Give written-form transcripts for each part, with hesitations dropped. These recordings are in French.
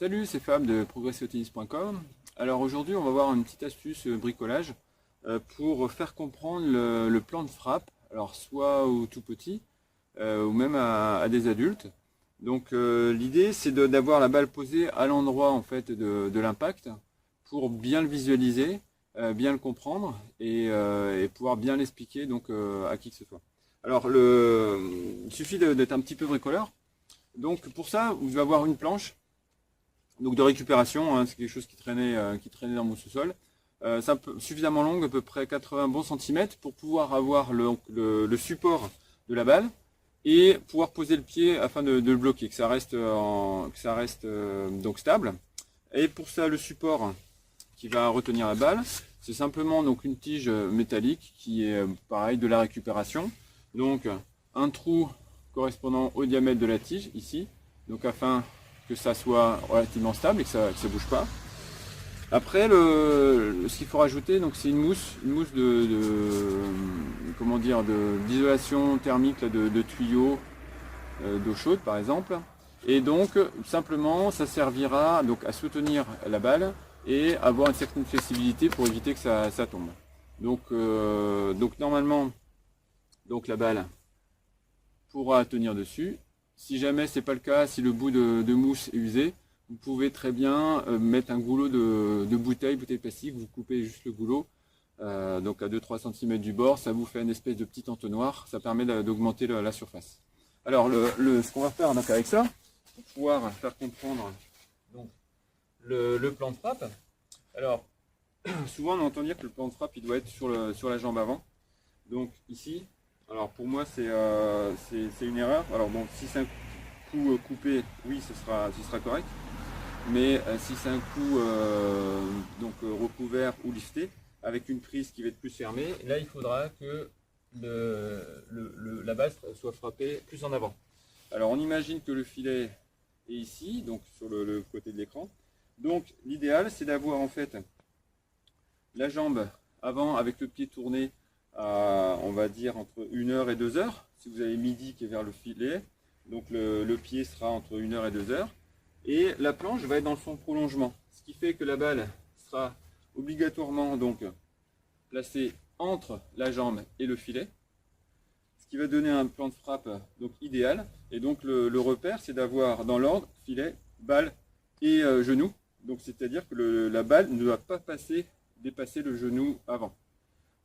Salut, c'est Fab de progresser-au-tennis.com. Alors aujourd'hui, on va voir une petite astuce bricolage pour faire comprendre le plan de frappe, alors soit aux tout petits ou même à des adultes. Donc l'idée, c'est d'avoir la balle posée à l'endroit en fait de l'impact pour bien le visualiser, bien le comprendre et pouvoir bien l'expliquer donc à qui que ce soit. Alors il suffit d'être un petit peu bricoleur. Donc pour ça, vous allez avoir une planche. Donc de récupération, hein, c'est quelque chose qui traînait dans mon sous-sol. Suffisamment longue, à peu près 80 bons centimètres, pour pouvoir avoir le support de la balle et pouvoir poser le pied afin de le bloquer, que ça reste donc stable. Et pour ça, le support qui va retenir la balle, c'est simplement donc une tige métallique qui est pareil de la récupération. Donc un trou correspondant au diamètre de la tige ici, donc afin que ça soit relativement stable et que ça ne bouge pas. Après, ce qu'il faut rajouter, donc c'est une mousse d'isolation thermique de tuyaux d'eau chaude par exemple. Et donc simplement, ça servira donc à soutenir la balle et avoir une certaine flexibilité pour éviter que ça tombe. Donc normalement, donc la balle pourra tenir dessus. Si jamais c'est pas le cas, si le bout de mousse est usé, vous pouvez très bien mettre un goulot de bouteille plastique, vous coupez juste le goulot, donc à 2-3 cm du bord, ça vous fait une espèce de petit entonnoir, ça permet d'augmenter la surface. Alors ce qu'on va faire donc avec ça, pour pouvoir faire comprendre donc, le plan de frappe, alors souvent on entend dire que le plan de frappe il doit être sur la jambe avant, donc ici, alors pour moi c'est une erreur. Alors bon, si c'est un coup coupé, oui ce sera correct, mais si c'est un coup recouvert ou lifté avec une prise qui va être plus fermée, là il faudra que la balle soit frappée plus en avant. Alors on imagine que le filet est ici, donc sur le côté de l'écran. Donc l'idéal c'est d'avoir en fait la jambe avant avec le pied tourné à, on va dire, entre 1 heure et 2 heures. Si vous avez midi qui est vers le filet, donc le pied sera entre 1 heure et 2 heures. Et la planche va être dans son prolongement. Ce qui fait que la balle sera obligatoirement donc placée entre la jambe et le filet. Ce qui va donner un plan de frappe donc idéal. Et donc le repère, c'est d'avoir dans l'ordre filet, balle et genou. Donc c'est-à-dire que la balle ne doit pas dépasser le genou avant.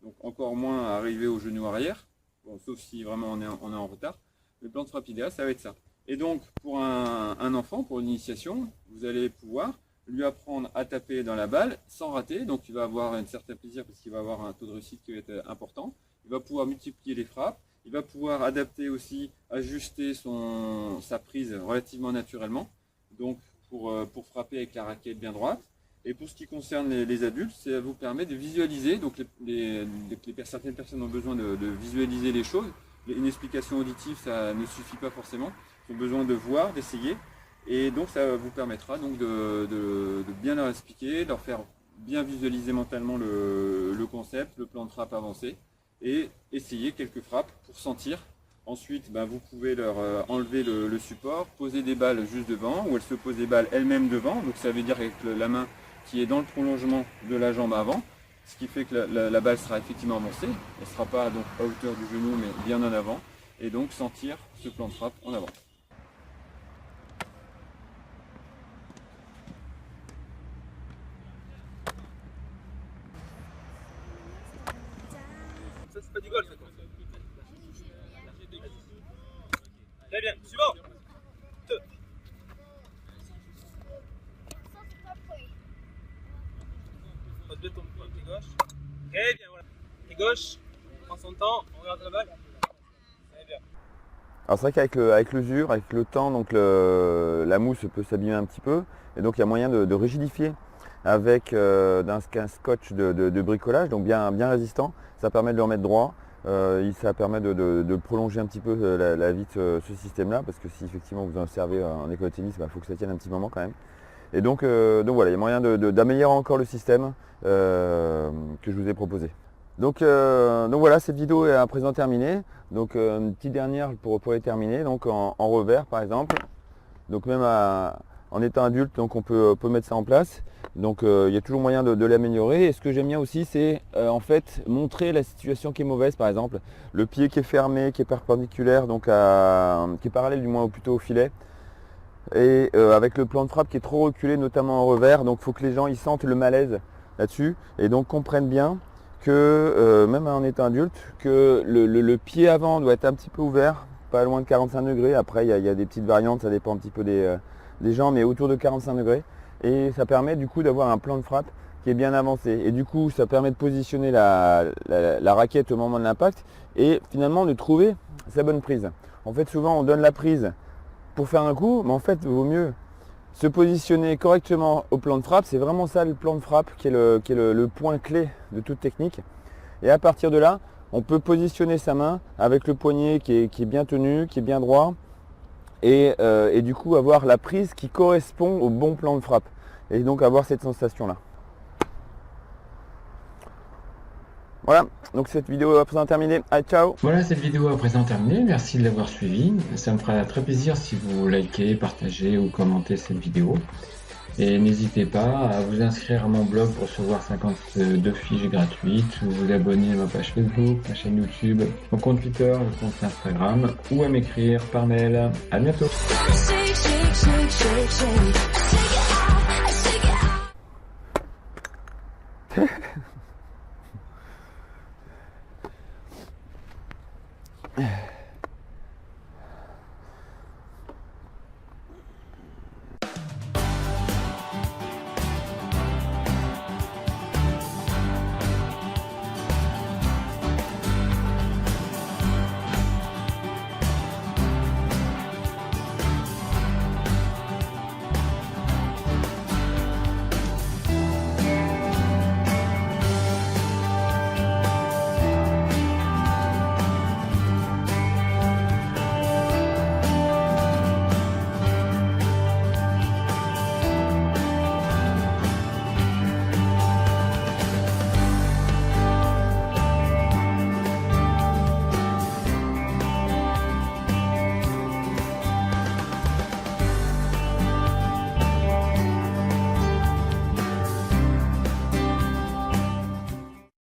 Donc encore moins arriver au genou arrière, bon, sauf si vraiment on est en retard. Le plan de frappe idéal, ça va être ça. Et donc pour un enfant, pour une initiation, vous allez pouvoir lui apprendre à taper dans la balle sans rater. Donc il va avoir un certain plaisir parce qu'il va avoir un taux de réussite qui va être important. Il va pouvoir multiplier les frappes. Il va pouvoir adapter aussi, ajuster sa prise relativement naturellement. Donc pour frapper avec la raquette bien droite. Et pour ce qui concerne les adultes, ça vous permet de visualiser, donc certaines personnes ont besoin de visualiser les choses. Une explication auditive, ça ne suffit pas forcément. Ils ont besoin de voir, d'essayer. Et donc ça vous permettra donc de bien leur expliquer, de leur faire bien visualiser mentalement le concept, le plan de frappe avancé, et essayer quelques frappes pour sentir. Ensuite, vous pouvez leur enlever le support, poser des balles juste devant, ou elles se posent des balles elles-mêmes devant. Donc ça veut dire avec la main qui est dans le prolongement de la jambe avant, ce qui fait que la balle sera effectivement avancée, elle ne sera pas donc à hauteur du genou mais bien en avant, et donc sentir ce plan de frappe en avant. Ça c'est pas du golf, ça quoi. Très bien, suivant. 2. De ton pied gauche. Très bien, voilà. Pied gauche, on prend son temps, on regarde la balle. Très bien. Alors c'est vrai qu'avec l'usure, avec le temps, donc la mousse peut s'abîmer un petit peu. Et donc il y a moyen de rigidifier avec un scotch de bricolage, donc bien résistant. Ça permet de le remettre droit. Ça permet de prolonger un petit peu la vie de ce système-là, parce que si effectivement vous en servez en école de tennis, il faut que ça tienne un petit moment quand même. Et donc voilà, il y a moyen d'améliorer encore le système que je vous ai proposé. Donc voilà, cette vidéo est à présent terminée. Donc une petite dernière pour les terminer, donc en revers par exemple. Donc même à en étant adulte, donc on peut mettre ça en place. Donc il y a toujours moyen de l'améliorer. Et ce que j'aime bien aussi, c'est en fait montrer la situation qui est mauvaise, par exemple le pied qui est fermé, qui est perpendiculaire, donc qui est parallèle du moins ou plutôt au filet. Et avec le plan de frappe qui est trop reculé, notamment en revers, donc il faut que les gens ils sentent le malaise là-dessus et donc comprennent bien que même en étant adulte, que le pied avant doit être un petit peu ouvert, pas loin de 45 degrés. Après il y a des petites variantes, ça dépend un petit peu des gens, mais autour de 45 degrés. Et ça permet du coup d'avoir un plan de frappe qui est bien avancé. Et du coup ça permet de positionner la raquette au moment de l'impact et finalement de trouver sa bonne prise. En fait souvent on donne la prise pour faire un coup, mais en fait il vaut mieux se positionner correctement au plan de frappe. C'est vraiment ça le plan de frappe qui est le point clé de toute technique. Et à partir de là, on peut positionner sa main avec le poignet qui est bien tenu, qui est bien droit, et du coup avoir la prise qui correspond au bon plan de frappe. Et donc avoir cette sensation là. Voilà, donc cette vidéo à présent terminée. Allez, ciao. Voilà, cette vidéo à présent terminée. Merci de l'avoir suivie. Ça me fera très plaisir si vous likez, partagez ou commentez cette vidéo. Et n'hésitez pas à vous inscrire à mon blog pour recevoir 52 fiches gratuites, ou vous abonner à ma page Facebook, ma chaîne YouTube, mon compte Twitter, mon compte Instagram, ou à m'écrire par mail. À bientôt. Yeah.